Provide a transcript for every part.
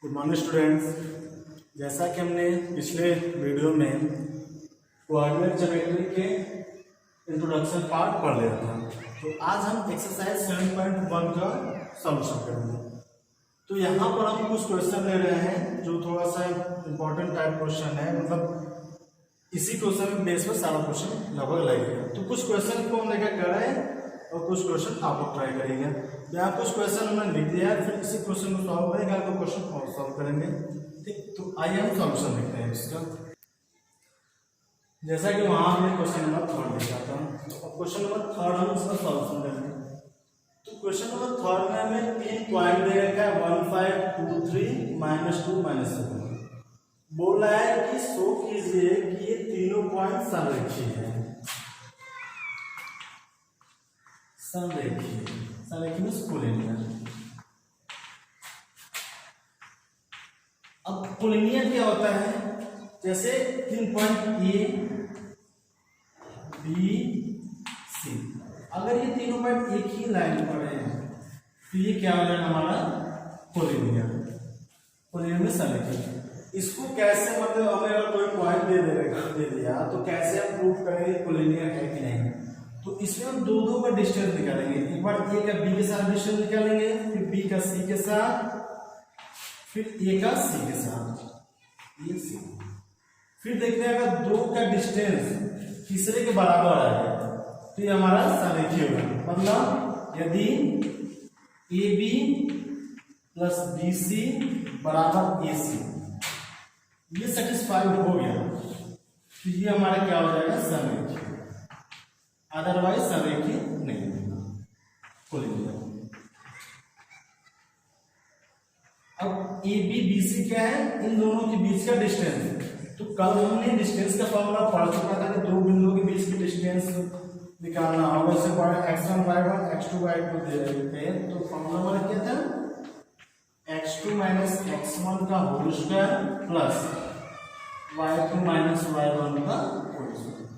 Good morning students. जैसा कि हमने पिछले वीडियो में कोऑर्डिनेट ज्योमेट्री के इंट्रोडक्शन पार्ट पढ़ लिया था, तो आज हम एक्सरसाइज 7.1 का सॉल्यूशन करेंगे। तो यहाँ पर हम कुछ क्वेश्चन ले रहे हैं जो थोड़ा सा इम्पोर्टेंट टाइप क्वेश्चन है, मतलब इसी क्वेश्चन बेस पर सारा क्वेश्चन लगभग लगेगा। तो कुछ क्वेश्चन को हम लेकर कर रहे हैं और कुछ क्वेश्चन आप लोग ट्राई करेंगे। यहाँ कुछ क्वेश्चन हमने लिख दिया है, फिर इसी क्वेश्चन को सॉल्व करेंगे, तो क्वेश्चन और सॉल्व करेंगे। ठीक, तो आइए हम सॉल्यूशन लिखते हैं इसका। जैसा कि वहां हमने क्वेश्चन नंबर 3 लिखा था, तो क्वेश्चन नंबर 3 हम इसका सॉल्यूशन करेंगे। तो क्वेश्चन नंबर 3 में हमें 3 पॉइंट दे रखा है 1 5 2 3 -2 -7। बोल रहा है कि शो कीजिए कि ये तीनों पॉइंट संरेखीय है। संरेखीय में कोलिनियर। अब कोलिनियर क्या होता है? जैसे 3 पॉइंट ए बी सी, अगर ये तीनों पॉइंट एक ही लाइन पर है तो ये क्या हो जाएगा हमारा कोलिनियर। कोलिनियर में संरेखीय। इसको कैसे, मतलब हमें अगर कोई पॉइंट दे दिया तो कैसे हम प्रूव करेंगे कोलिनियर है कि नहीं? तो इसमें हम दो का डिस्टेंस निकालेंगे। एक बार ए का बी के साथ डिस्टेंस निकालेंगे, फिर बी का सी के साथ, फिर ए का सी के साथ, ये सी। फिर देखते हैं अगर 2 का डिस्टेंस तीसरे के बराबर आ गया तो ये हमारा संरेखीय होगा। मतलब यदि A B plus B C बराबर ए सी, ये सेटिस्फाई हो गया तो ये हमारा क्या हो जाएगा संरेखीय। अदरवाइज संरेखीय नहीं कोलिनियर। अब ए बी बी सी क्या है? इन दोनों के बीच का डिस्टेंस। तो कल हमने डिस्टेंस का फॉर्मूला पढ़ चुका था कि दो बिंदुओं के बीच की डिस्टेंस निकालना होगा। इससे पढ़ा x1 y1 x2 y2 दे रहे हैं, तो फॉर्मूला हमारा क्या था? x2 - x1 का whole square plus y2 - y1 का होल स्क्वायर।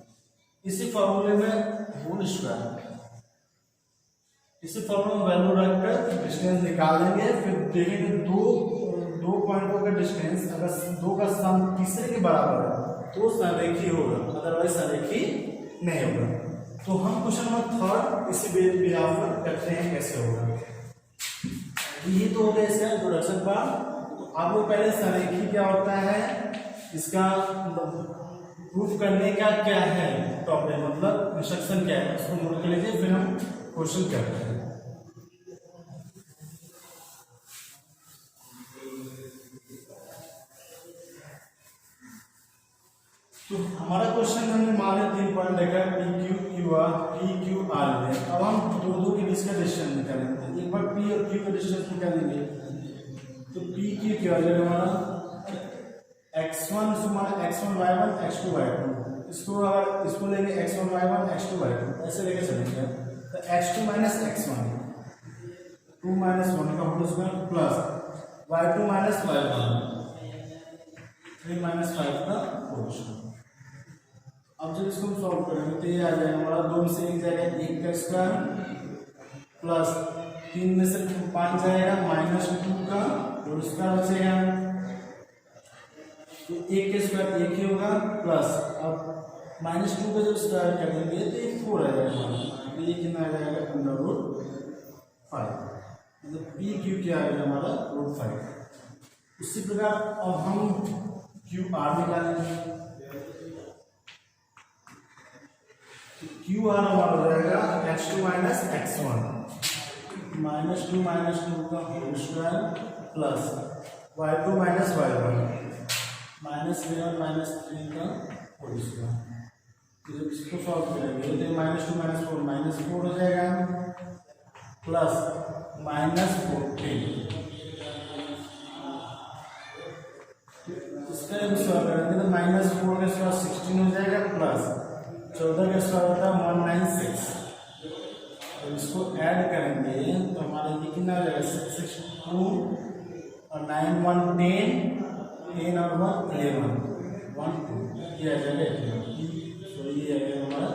इसी फॉर्मूले में होल स्क्वायर, इसी फॉर्मूले में वैल्यू रखकर डिस्टेंस निकालेंगे। फिर देखेंगे दो पॉइंटों का डिस्टेंस अगर 2 का सम तीसरे के बराबर है तो संरेखीय होगा, अदरवाइज संरेखीय नहीं होगा। तो हम क्वेश्चन नंबर 3 इसी बिहाफ पर करते हैं कैसे होगा। ये तो हो गया इसका इंट्रोडक्शन पार्ट। तो आप लोग पहले संरेखीय क्या होता है इसका प्रूफ करने का क्या है टॉपिक, मतलब इंस्ट्रक्शन क्या है, उसको नोट कर लीजिए, फिर हम क्वेश्चन करते हैं। तो हमारा क्वेश्चन हमने माने 3 पॉइंट लेकर पी क्यू आर में। अब हम दो के बीच का डिस्टेंस निकालेंगे। एक बार पी और क्यू का डिस्टेंस निकालेंगे तो पी क्यू क्या हो जाएगा हमारा x1 x1 y1 x2 y2। इसको लेंगे x1 y1 x2 y2 ऐसे लेके चलेंगे। तो x2 - x1 2 - 1 का whole square plus y2 - y1 3 - 5 का होल स्क्वायर। अब जब इसको हम सॉल्व करेंगे तो ये आ जाएगा हमारा 2 में से 1 जाएगा 1 का स्क्वायर प्लस 3 में से 5 जाएगा -2 का होल स्क्वायर बचेगा। तो 1 के स्क्वायर 1 ही होगा प्लस अब -2 का जब स्क्वायर करेंगे तो ये 4 आ जाएगा। तो ये कितना आ जाएगा √5। मतलब पी क्यू क्या आ गया हमारा √5। उसी प्रकार अब हम क्यू आर निकालेंगे। क्यू आर हमारा हो जाएगा x2 - x1 -2 का whole square plus y2 - y1 -11 - 3 का होल स्क्वायर। तो जब इसको सॉल्व करेंगे तो -2 - 4 -4 हो जाएगा प्लस -14। इसका जब सॉल्व करेंगे तो -4 के साथ 16 हो जाएगा प्लस 14 के साथ होता है 196। तो इसको ऐड करेंगे तो हमारा ये कितना हो जाएगा 6 2 और 9 1 10 10 और 1 11 1 2 ये आ जाएगा। सॉरी ये आ गया हमारा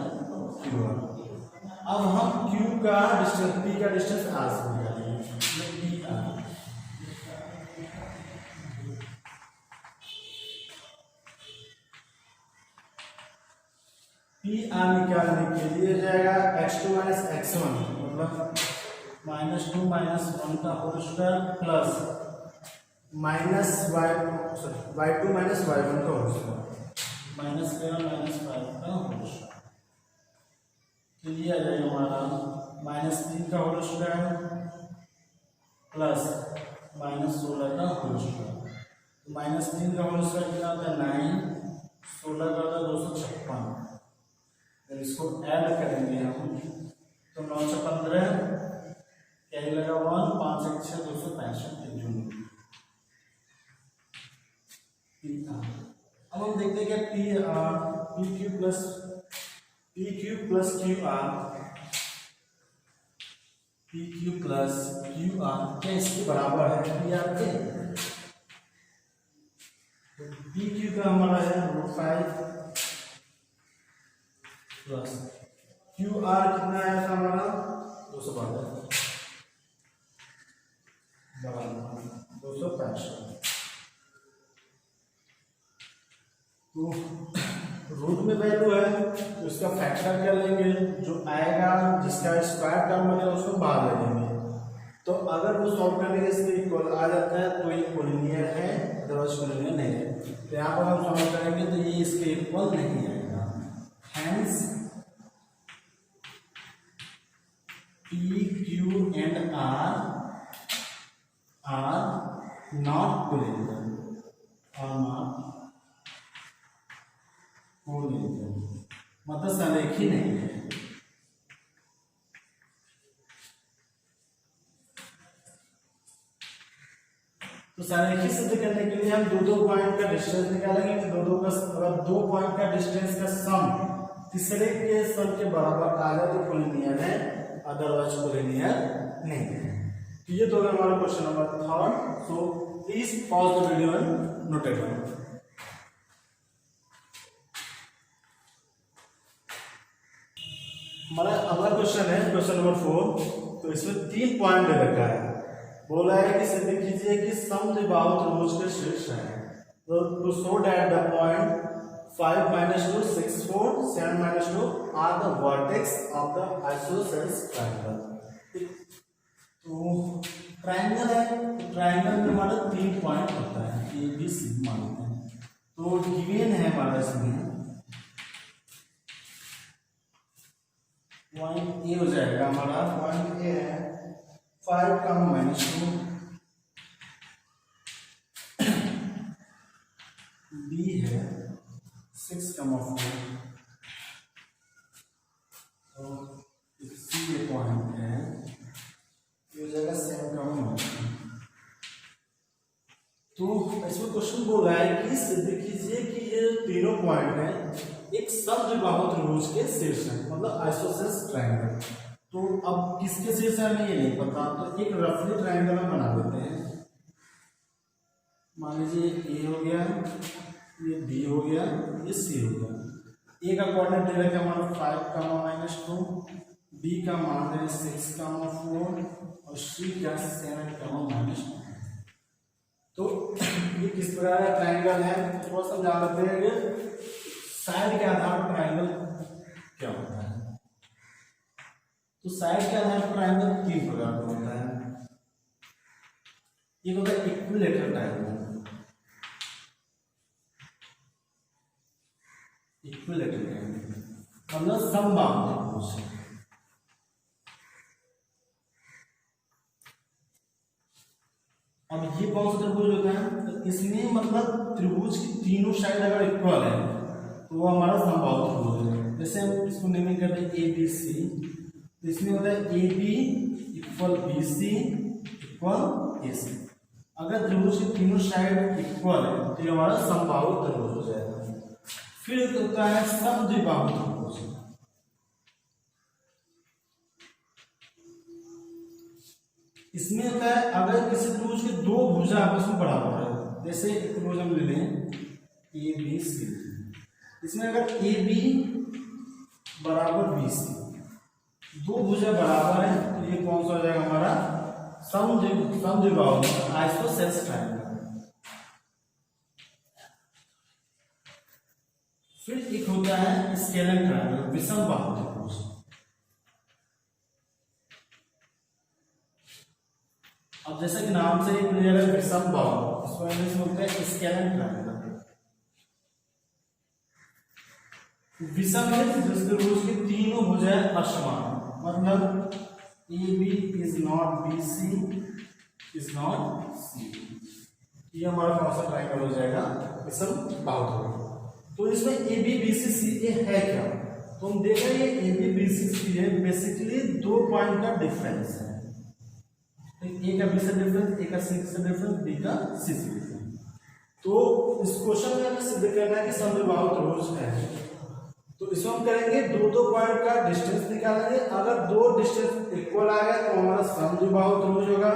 क्यू आर। अब हम क्यू का डिस्टेंस पी का डिस्टेंस आर से निकालेंगे। पी आर पी आर निकालने के लिए जाएगा x2 माइनस x1 मतलब -2 - 1 का whole square plus minus y2 minus y1 का होल स्क्वायर माइनस 5 का होल स्क्वायर। तो ये आ जाएगा हमारा -3 का होल स्क्वायर प्लस -16 का होल स्क्वायर। -3 का होल स्क्वायर कितना होता है 9, 16 का होता है 256। जब इसको ऐड करेंगे हम तो 9 से 15 कैरी लगा 1, 5 1 6 265 जून। अब हम देखते हैं कि P Q plus Q R क्या इसके बराबर है पी आर के। पी क्यू का हमारा है √5 प्लस क्यू आर कितना आया था हमारा 265 तो रूट में वैल्यू है तो इसका फैक्टर क्या लेंगे, जो आएगा जिसका स्क्वायर टर्म बनेगा उसको बाहर ले लेंगे। तो अगर वो सॉल्व करने के इसके इक्वल आ जाता है तो ये कोलिनियर है, अदरवाइज कोलिनियर नहीं है। तो यहाँ पर हम सॉल्व करेंगे तो ये इसके इक्वल नहीं आएगा। Hence P Q and R not collinear मतलब संरेखी नहीं है। तो संरेखी सिद्ध करने के लिए हम दो पॉइंट का डिस्टेंस निकालेंगे। दो पॉइंट का डिस्टेंस का सम तीसरे के सम के बराबर आ जाए तो कोलिनियर है, अदरवाइज कोलिनियर नहीं है। तो ये तो हमारा question number 3। So please pause the video and note it down. हमारा अगला क्वेश्चन है क्वेश्चन नंबर 4। तो इसमें 3 पॉइंट दे रखा है। बोला है कि सिद्ध कीजिए कि समद्विबाहु त्रिभुज के शीर्ष है। तो show that the point 5 - 2 6 4 7 - 2 are the vertex of the isosceles triangle. तो ट्रायंगल है तो ट्रायंगल में हमारा 3 पॉइंट होता है, ए बी सी मानते हैं। तो गिवन है हमारा इसमें पॉइंट ए हो जाएगा हमारा। पॉइंट ए है 5, -2, बी है 6, 4, तो सी ये पॉइंट है, ये हो जाएगा 7, 9। तो इसमें क्वेश्चन बोल रहा है कि सिद्ध कीजिए कि ये तीनों पॉइंट हैं एक समद्विबाहु त्रिभुज के शीर्ष है, मतलब आइसोसेलेस ट्रायंगल। तो अब किसके शीर्ष है हमें ये नहीं पता, तो एक रफली ट्रायंगल हम बना देते हैं। मान लीजिए ए हो गया, ये बी हो गया, ये सी हो गया। ए का कोऑर्डिनेट दे रखा है हमारा 5, -2, बी का मान है 6, 4 और सी का 7, -2। तो ये किस प्रकार का ट्रायंगल है थोड़ा सा जान लेते हैं कि साइड के आधार पर ट्रायंगल क्या होता है। तो साइड के आधार पर ट्रायंगल 3 प्रकार का होता है। एक होता है इक्विलेटरल ट्रायंगल, मतलब समबाहु त्रिभुज। अब ये कौन सा त्रिभुज होता है, तो इसमें मतलब त्रिभुज की तीनों साइड अगर इक्वल है तो वो हमारा समबाहु त्रिभुज है। जैसे हम इसको नेमिंग करते हैं ए बी सी, तो इसमें होता है A B equal B C equal A C. अगर त्रिभुज की तीनों साइड इक्वल है तो ये हमारा समबाहु त्रिभुज हो जाएगा। फिर होता है समद्विबाहु त्रिभुज। इसमें होता है अगर किसी त्रिभुज के दो भुजा आपस में बराबर है, जैसे एक त्रिभुज हम ले लें ए बी सी, इसमें अगर ए बी बराबर बी सी, दो भुजा बराबर है तो ये कौन सा हो जाएगा हमारा समद्विबाहु आइसोसेलेस ट्रायंगल। फिर एक होता है स्केलर ट्रायंगल, विषम बाहु त्रिभुज। अब जैसा कि नाम से ही क्लियर है विषम बाहु, इसको इंग्लिश में बोलते हैं स्केलर ट्रायंगल। विषम है जिस त्रिभुज की तीनों भुजाएं असमान, मतलब A B is not B C is not C, ये हमारा कौन सा ट्रायंगल हो जाएगा, विषम बाहु त्रिभुज। तो इसमें ए बी बी सी सी ए है क्या, तो हम देख रहे हैं ए बी बी सी सी है बेसिकली 2 पॉइंट का डिफरेंस है, ए का बी से डिफरेंस, ए का सी से डिफरेंस, बी का सी से डिफरेंस। तो इस क्वेश्चन में हमें सिद्ध करना है कि समद्विबाहु त्रिभुज है, तो इसमें हम करेंगे दो पॉइंट का डिस्टेंस निकालेंगे। अगर दो डिस्टेंस इक्वल आ गया तो हमारा समद्विबाहु त्रिभुज होगा,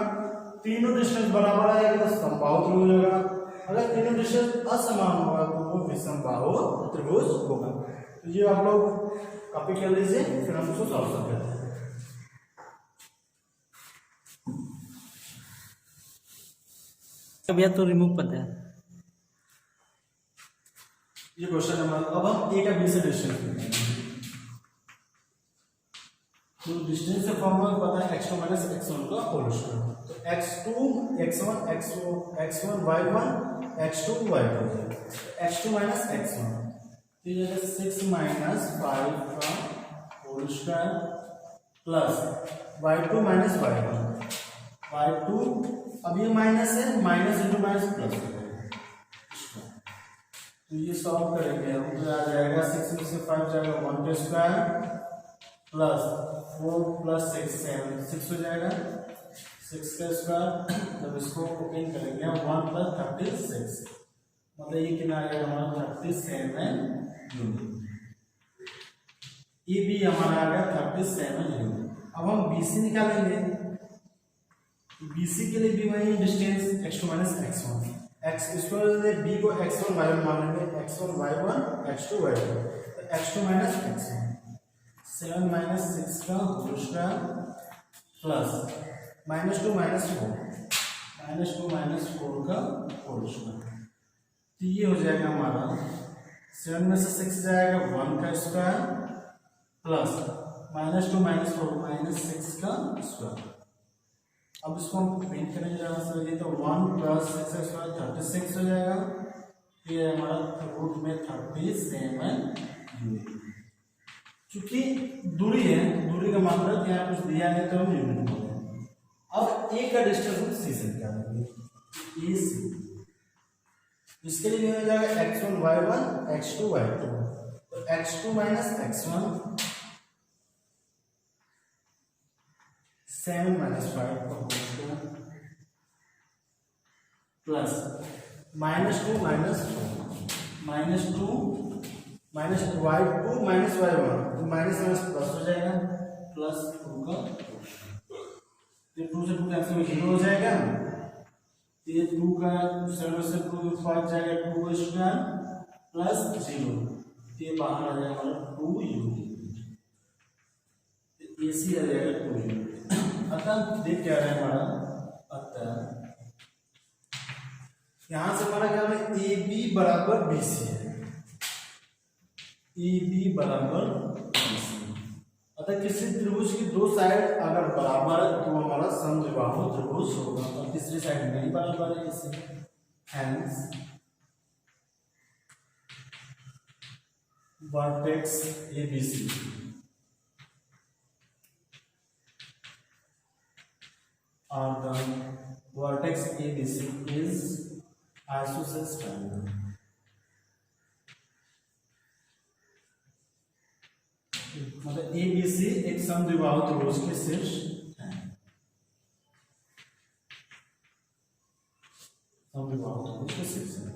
तीनों डिस्टेंस बराबर आएगा तो समबाहु त्रिभुज होगा, अगर तीनों डिस्टेंस असमान होगा तो वो विषमबाहु त्रिभुज होगा। तो ये आप लोग कॉपी कर लीजिए, फिर हम उसको सॉल्व करते हैं। भैया तो रिमूव कर दे। ये क्वेश्चन नंबर, अब हम ए का बी से डिस्टेंस लेंगे। तो डिस्टेंस से फॉर्मूला पता है x2 माइनस x1 का होल स्क्वायर, तो x2 x1 x1 y1 x2 y2, x2 minus x1 तो ये 6 माइनस 5 का whole square plus y2 minus y1 y2, अब ये माइनस है, माइनस इंटू माइनस प्लस हो जाएगा, तो ये सॉल्व करेंगे हम तो आ जाएगा 6 में से 5 जाएगा 1 का स्क्वायर प्लस 4 प्लस 6 7 6 हो जाएगा, 6 का स्क्वायर, जब इसको ओपन करेंगे 1 प्लस 36, मतलब ये कितना आ जाएगा हमारा 37 यूनिट, ये भी हमारा आ गया 37 यूनिट। अब हम BC निकालेंगे, BC के लिए भी वही distance x2 minus x1, x square b को x1 y1 मान लेंगे, x1 y1 x2 y2, तो x2 माइनस x1 7 माइनस 6 का whole square plus -2 minus 4 minus 4 का होल स्क्वायर, तो ये हो जाएगा हमारा 7 में से 6 जाएगा 1 का स्क्वायर प्लस -2 माइनस 4 माइनस 6 का स्क्वायर। अब इसको हम पेंट करेंगे जहाँ से लगे, तो 1 प्लस 6 का स्क्वायर 36 हो जाएगा, ये हमारा रूट में 37 यूनिट। चूंकि दूरी है, दूरी का मतलब यहाँ कुछ दिया है तो हम यूनिट बोलेंगे। अब ए का डिस्टेंस हम सी से निकालेंगे, ए सी, इसके लिए हो जाएगा x1 y1 x2 y2, तो x2 माइनस x1 7 माइनस 5 का whole square plus -2 minus 4 -2 minus y2 minus y1, तो माइनस माइनस प्लस हो जाएगा प्लस 2 का, ये 2 से 2 कैंसिल 0 हो जाएगा, ये 2 का 7 से 2 5 जाएगा 2 का स्क्वायर प्लस 0, ये बाहर आ जाएगा हमारा 2 यूनिट, AC आ जाएगा 2 यूनिट। अतः देख क्या रहे हैं हमारा, अतः यहां से हमारा क्या है, AB बराबर BC है, AB बराबर BC। अतः किसी त्रिभुज की दो साइड अगर बराबर है तो हमारा समद्विबाहु त्रिभुज होगा, और तीसरी साइड नहीं बराबर है इसे, hence vertex ABC or the vertex ABC is isosceles triangle। मतलब ABC एक समद्विबाहु त्रिभुज के शीर्ष है, समद्विबाहु त्रिभुज के शीर्ष है।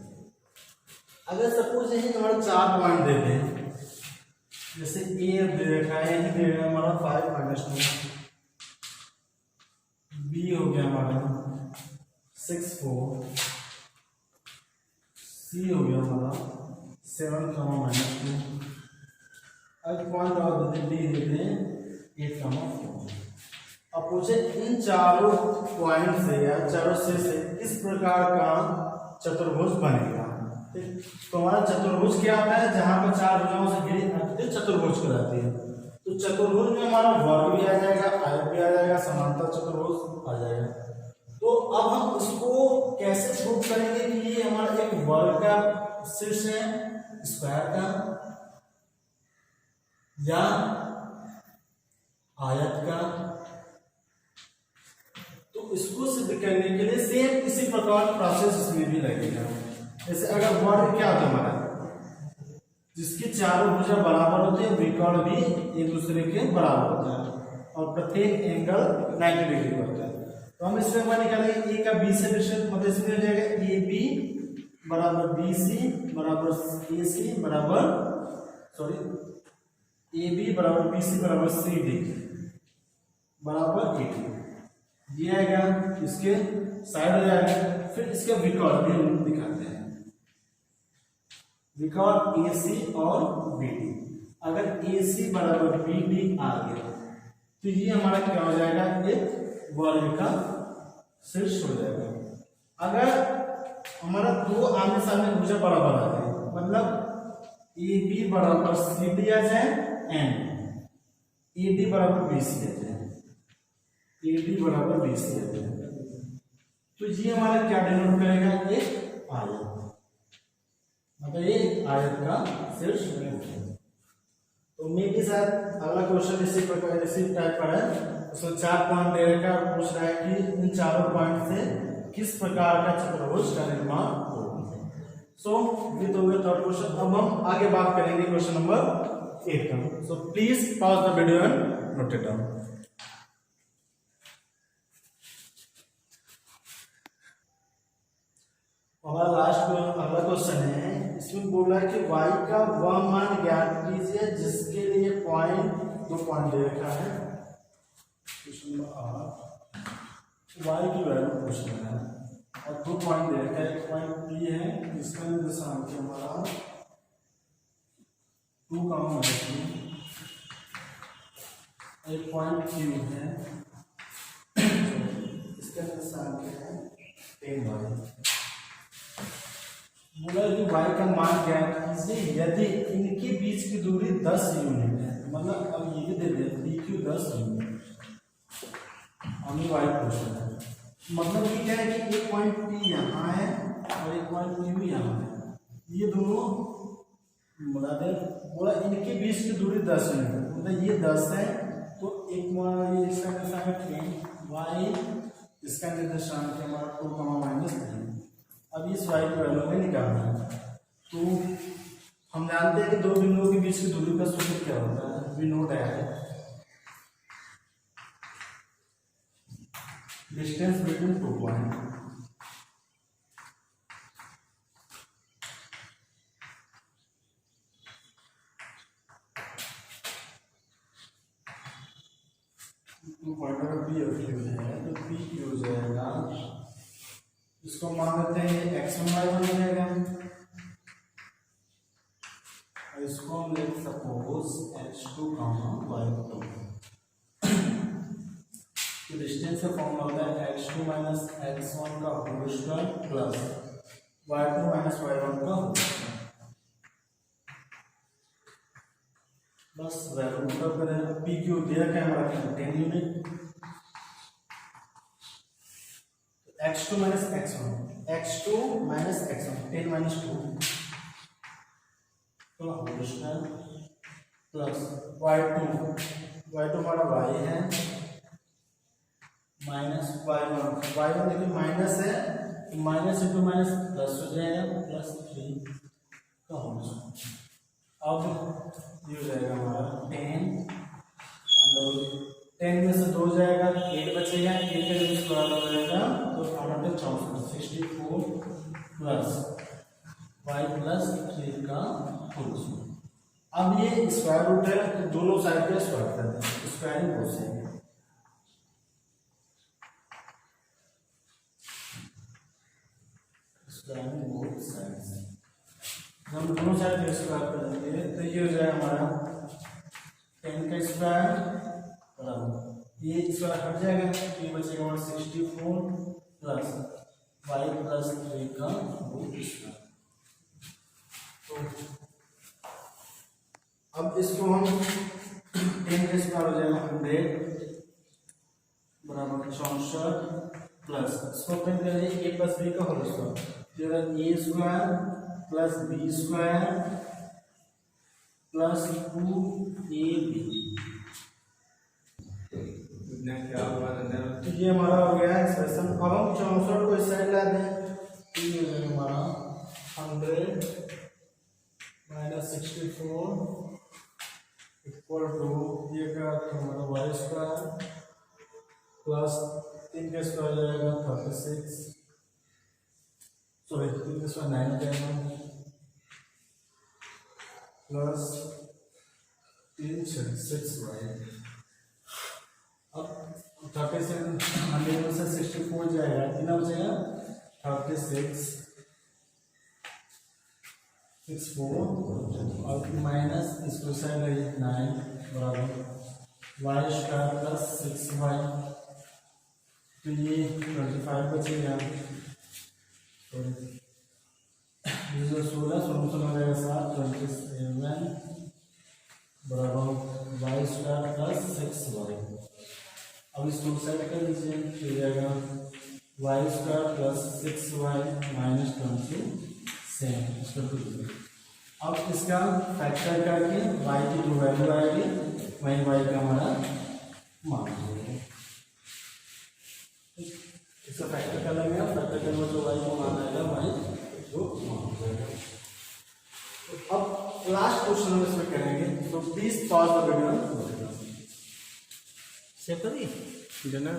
अगर सपोज यही हमारा 4 पॉइंट दे दें, जैसे A दे रखा है, यही दे रखा है हमारा 5 माइनस 2, B हो गया हमारा 6 4, C हो गया हमारा 7 माइनस 2, अब पॉइंट और D देते हैं 8 4। अब पूछे इन चारों पॉइंट से या चारों से किस प्रकार का चतुर्भुज बनेगा, तो हमारा चतुर्भुज क्या आता है, जहां पर चार भुजाओं से घिरी आकृति चतुर्भुज कहलाती है। तो चतुर्भुज में हमारा वर्ग भी आ जाएगा, आयत भी आ जाएगा, समांतर चतुर्भुज आ जाएगा। तो अब हम इसको कैसे प्रूव करेंगे कि ये हमारा एक वर्ग का शीर्ष है, स्क्वायर का या आयत का। तो इसको सिद्ध करने के लिए सेम इसी प्रकार प्रोसेस इसमें भी लगेगा। जैसे अगर वर्ग क्या होता है हमारा, जिसकी चारों भुजा बराबर होती है, विकर्ण भी एक दूसरे के बराबर होता है और प्रत्येक एंगल 90 डिग्री का होता है। तो हम इसमें क्या निकालेंगे, ए का बी से डिस्टेंस, मतलब इसमें हो जाएगा ए बी बराबर बी सी बराबर ए सी बराबर ए बी बराबर बी सी बराबर सी डी बराबर ए डी। ये आएगा, इसके साइड हो जाएगा। फिर इसका विकर्ण भी हम दिखाते हैं, विकर्ण ए सी और बी डी। अगर ए सी बराबर बी डी आ गया तो ये हमारा क्या हो जाएगा, एक वर्ग का शीर्ष हो जाएगा। अगर हमारा दो आमने सामने भुजा बराबर आ जाए, मतलब ए बी बराबर सी डी आ जाए एंड ए डी बराबर बी सी आ जाए, ए डी बराबर बी सी आ जाए, तो ये हमारा क्या डिनोट करेगा, एक आयत, मतलब ये आयत का शीर्ष है। तो मे भी शायद अगला क्वेश्चन इसी प्रकार इसी टाइप का है। उसमें 4 पॉइंट दे रखा है, पूछ रहा है कि इन चारों पॉइंट से किस प्रकार का चतुर्भुज का निर्माण होगा। सो विद हो गया थर्ड क्वेश्चन। अब हम आगे बात करेंगे क्वेश्चन नंबर 8 का। So please pause the video and note it down. हमारा लास्ट अगला क्वेश्चन है, इसमें बोल रहा है कि y का वह मान ज्ञात कीजिए जिसके लिए दो पॉइंट दे रखा है। क्वेश्चन नंबर 8 y की वैल्यू पूछ रहा है और 2 पॉइंट दे रखा है। एक पॉइंट P है, इसका निर्देशांक हमारा 2, एक पॉइंट Q है, इसका निर्देशांक है 10y। बोला कि y का मान ज्ञात कीजिए यदि इनके बीच की दूरी 10 यूनिट है। मतलब अब ये भी दे दे PQ 10 यूनिट, हमें y पूछ रहा है। मतलब ये क्या है कि एक पॉइंट P यहाँ है और एक पॉइंट Q यहाँ है, ये दोनों बोला इनके बीच की दूरी 10 यूनिट है, मतलब ये 10 है तो एक ये इसका निर्देशांक 10, y इसका निर्देशांक है हमारा 2, -3। अब इस y की वैल्यू में निकालना है। तो हम जानते हैं कि दो बिंदुओं के बीच की दूरी का सूत्र क्या होता है, we know that distance between 2 point. Point P और Q है, तो P Q हो जाएगा, इसको मान लेते हैं x1 y1 हो जाएगा, और इसको हम लेते सपोज x2, y2। तो डिस्टेंस का फॉर्मूला होता है x2 माइनस x1 का whole square plus y2 minus y1 का होल स्क्वायर। बस वैल्यू पुट करें। पी क्यू दिया क्या हमारा 10 unit, x2 minus x1, x2 minus x1 10 minus 2 तो होल स्क्वायर प्लस y2 हमारा y है माइनस y1 देखिए माइनस है, माइनस इंटू माइनस प्लस हो जाएगा, प्लस 3 का होल स्क्वायर। अब ये हो जाएगा हमारा 10 में से 2 जाएगा, 8 बचेगा, 8 का जब स्क्वायर हो जाएगा तो 64 प्लस y प्लस 3 का होल स्क्वायर। अब ये स्क्वायर रूट है तो दोनों साइड का स्क्वायर कर देंगे, squaring process squaring both sides. हम दोनों साइड का स्क्वायर कर देंगे तो ये हो जाएगा हमारा 10 का स्क्वायर बराबर ये स्क्वायर हट जाएगा, ये बचेगा हमारा 64 प्लस y प्लस 3 का होल स्क्वायर। अब इसको हम 10 के स्क्वायर हो जाएगा 100 बराबर 64 प्लस इसको प्रिंट करेंगे a प्लस b का whole square a square plus b square plus 2ab क्या हुआ तो ये हमारा हो गया एक्सप्रेशन। अब हम 64 को इस साइड ला दें तो ये हो जाएगा हमारा 100 माइनस 64 इक्वल टू ये का हमारा वाई स्क्वायर प्लस 3 का स्क्वायर हो जाएगा 36 सॉरी 3 का स्क्वायर 9 हो जाएगा प्लस 3 6 राइट। अब 36 100 से 64 जाएगा कितना बचेगा 36 64 और माइनस इसको साइड है 9 बराबर वाई स्क्वायर प्लस 6y तो ये 25 बचेगा तो जो 16 सोलूशन हो जाएगा 7 27 बराबर वाई स्क्वायर प्लस 6y। अब इसको साइड कर लीजिए तो जाएगा Y square plus 6y minus 27। अब इसका फैक्टर करके y की जो वैल्यू आएगी वही y का हमारा मान होगा। इसका फैक्टर कर लेंगे फैक्टर करने जो y को मान आएगा वही जो मान हो जाएगा। तो अब लास्ट क्वेश्चन हम इसमें करेंगे तो please pause the video save करिए देना।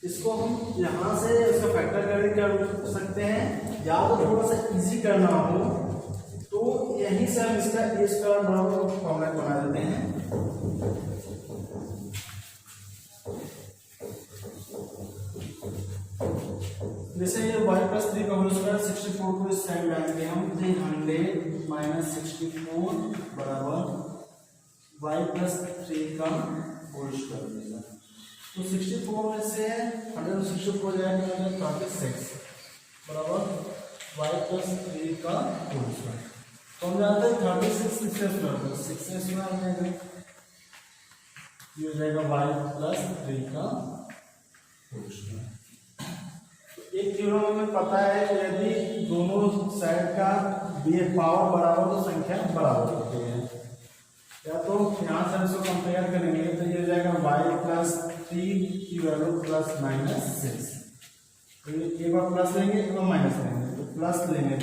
इसको हम यहाँ से इसका फैक्टर करके कर सकते हैं या तो थोड़ा सा इजी करना हो तो यहीं से हम इसका ए स्क्वायर बराबर फॉर्मूला बना देते हैं। जैसे ये y प्लस 3 का होल स्क्वायर 64 को इस साइड लाएंगे हम 100 माइनस 64 बराबर y प्लस 3 का होल स्क्वायर मिलेगा। तो 64 में से 164 हो जाएगा 36 बराबर y प्लस 3 का होल स्क्वायर। तो हम जानते हैं 36 6 स्क्वायर 6 स्क्वायर हो जाएगा ये हो जाएगा y प्लस 3 का होल स्क्वायर। एक थ्योरम में पता है यदि दोनों साइड का पावर बराबर तो संख्या बराबर होती है या तो यहाँ से इसको कंपेयर करेंगे तो ये हो जाएगा y प्लस 3 की वैल्यू प्लस माइनस 6 तो एक बार प्लस लेंगे एक बार माइनस लेंगे तो प्लस लेंगे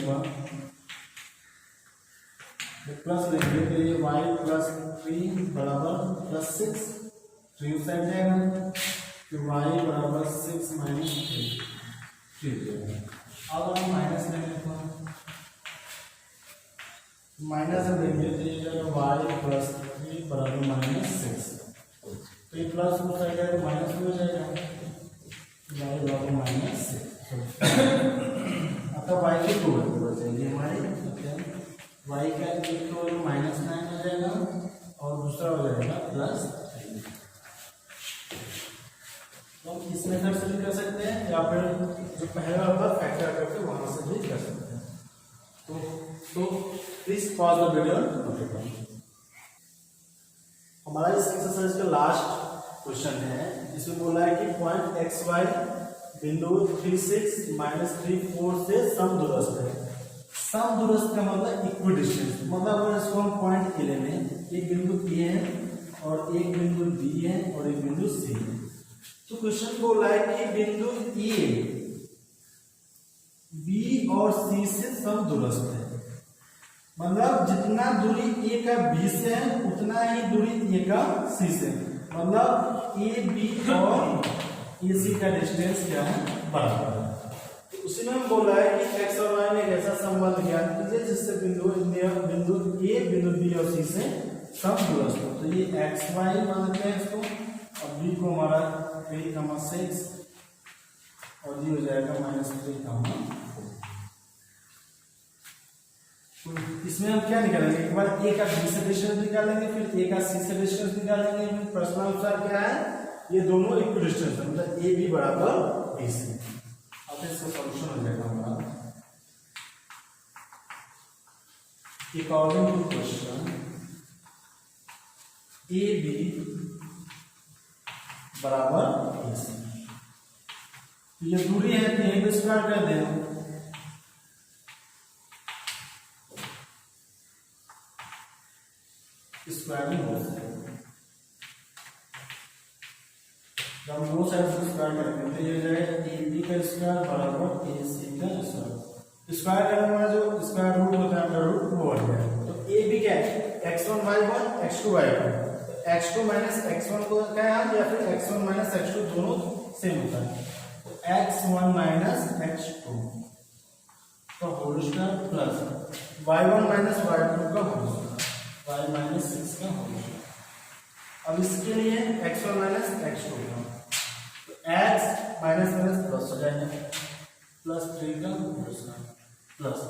तो ये y प्लस 3 बराबर प्लस 6 3 साइड जाएगा तो y बराबर 6 माइनस 3 अब हम माइनस लेंगे तो माइनस लेंगे तो ये जाएगा y प्लस 3 बराबर माइनस 6 तो ये प्लस हो जाएगा तो माइनस हो जाएगा y बराबर माइनस 6 अतः y की 2 वैल्यू बचेगी हमारी y का एक तो माइनस 9 हो जाएगा और दूसरा हो जाएगा प्लस 3। तो हम इस मेथड से भी कर सकते हैं या फिर जो पहला होता है फैक्टर करके वहां से भी कर सकते हैं। तो प्लीज पॉज द वीडियो। हमारा इस एक्सरसाइज का लास्ट क्वेश्चन है जिसमें बोला है कि पॉइंट एक्स वाई बिंदु 36 माइनस 34 से समदूरस्थ है। समदूरस्थ का मतलब इक्वल डिस्टेंस मतलब अगर इसको हम पॉइंट ए लेने एक बिंदु ए है और एक बिंदु बी है और एक बिंदु सी है तो क्वेश्चन बोला है कि बिंदु ए बी और सी से समदूरस्थ है मतलब जितना दूरी ए का बी से है उतना ही दूरी ए का सी से मतलब ए बी और ए सी का डिस्टेंस क्या है बराबर है। तो उसी में हम बोला है कि एक्स और वाई में एक ऐसा संबंध ज्ञात कीजिए जिससे बिंदु ए बिंदु बी और सी से समदूरस्थ हो। तो ये एक्स वाई मानते हैं इसको और बी को हमारा 3,6 और ये हो जाएगा -3,4। तो इसमें हम क्या निकालेंगे एक बार ए का बी से डिस्टेंस निकालेंगे फिर ए का सी से डिस्टेंस निकालेंगे फिर प्रश्नानुसार क्या है ये दोनों इक्वल डिस्टेंस है मतलब ए बी बराबर बी सी। अब इसका सॉल्यूशन हो जाएगा हमारा according to question A B बराबर ए सी। ये दूरी है तो एक स्क्वायर कर दें, स्क्वायर में हो जाएगा। जब हम दो साइड से स्क्वायर करेंगे तो ये हो जाएगा ए बी का स्क्वायर बराबर ए सी का स्क्वायर। स्क्वायर करने वाला जो स्क्वायर रूट होता है अंडर रूट वो बन गया। तो ए बी क्या है, x1 y1 x2 y2। तो x2 माइनस x1 को क्या है या फिर x1 माइनस x2 दोनों सेम होता है। तो x1 माइनस x2 का whole square plus y1 minus y2 का होल स्क्वायर, y माइनस 6 का होल स्क्वायर। अब इसके लिए x1 माइनस x2 का, तो x माइनस माइनस प्लस हो जाएगा, प्लस 3 का whole square plus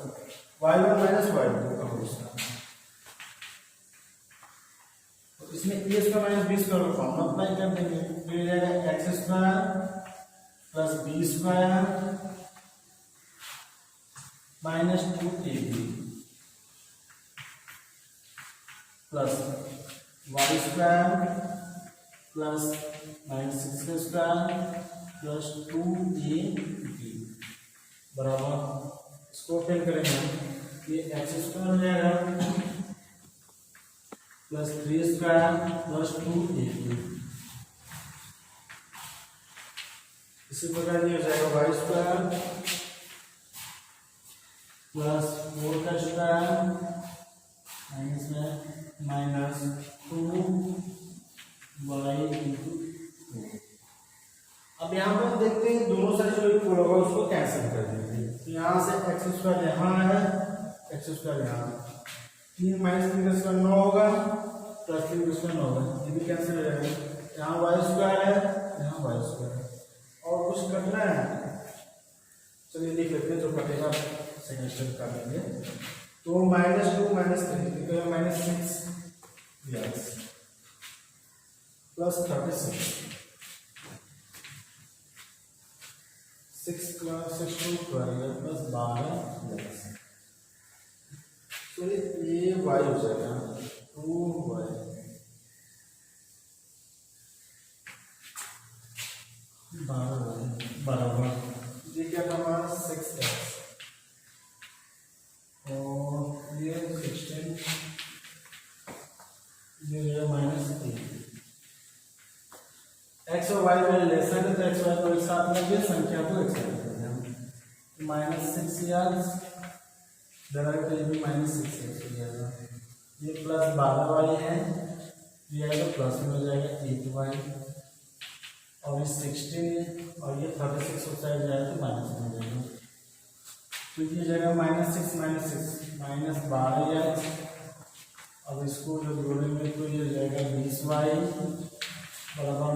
y1 minus y2 का होल स्क्वायर। तो इसमें a square minus b square का फॉर्मूला अप्लाई कर देंगे, तो ये जाएगा x square plus b square minus 2ab plus y square plus minus 6 का स्क्वायर प्लस 2ab बराबर, इसको फिल करेंगे, ये x स्क्वायर हो जाएगा प्लस 3 स्क्वायर प्लस 2ab। इसी प्रकार ये हो जाएगा y स्क्वायर प्लस 4 का स्क्वायर माइनस में माइनस 2y इंटू 2। अब यहाँ पर हम देखते हैं दोनों साइड जो इक्वल होगा उसको कैंसिल कर देंगे। तो यहाँ से एक्स स्क्वायर यहाँ है, एक्स स्क्वायर यहाँ, 3 माइनस 3 का स्क्वायर 9 होगा प्लस 3 का स्क्वायर 9 होगा, ये भी कैंसिल हो जाएगा। यहाँ वाई स्क्वायर है, यहाँ वाई स्क्वायर है, और कुछ कटना है, चलिए लिख लेते हैं जो कटेगा सेकंड स्टेप कर लेंगे। तो -2 -3 तो -6 yes plus 36 6 plus 6 2 12 plus 12 yes. तो ये y हो जाएगा 2y बराबर ये क्या था हमारा 6x और ये 16 ये -3। x और y में रिलेशन है तो x y को एक साथ में संख्या को एक साथ कर दें, -6 यार्ड्स डायरेक्ट ये भी -6x हो जाएगा, ये प्लस 12y है, ये आएगा प्लस में हो जाएगा 8y और ये 16 और ये 36 हो जाएगा तो माइनस में हो जाएगा। तो ये जाएगा -6 -12x। अब इसको जो जोड़ेंगे तो ये जाएगा 20y बराबर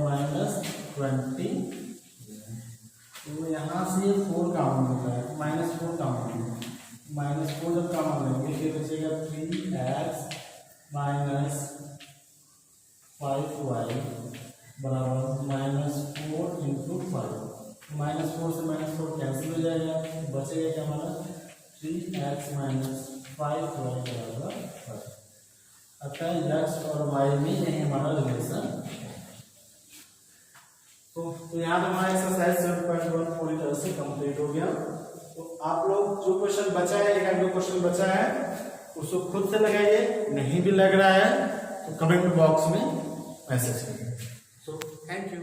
-20। तो यहाँ से 4 काउंट होता है, -4 काउंट होगा, -4 जब काउंट लेंगे फिर बचेगा 3x -5y बराबर -4 इंटू 5। -4 से -4 कैंसिल हो जाएगा, बचेगा क्या हमारा 3x -5y बराबर 5। अतः x और y में यही हमारा रिलेशन। तो यहाँ तो हमारा एक्सरसाइज 7.1 पूरी तरह से कंप्लीट हो गया। तो आप लोग जो क्वेश्चन बचा है, एक दो क्वेश्चन बचा है, उसको खुद से लगाइए, नहीं भी लग रहा है तो कमेंट बॉक्स में मैसेज करिए। So thank you.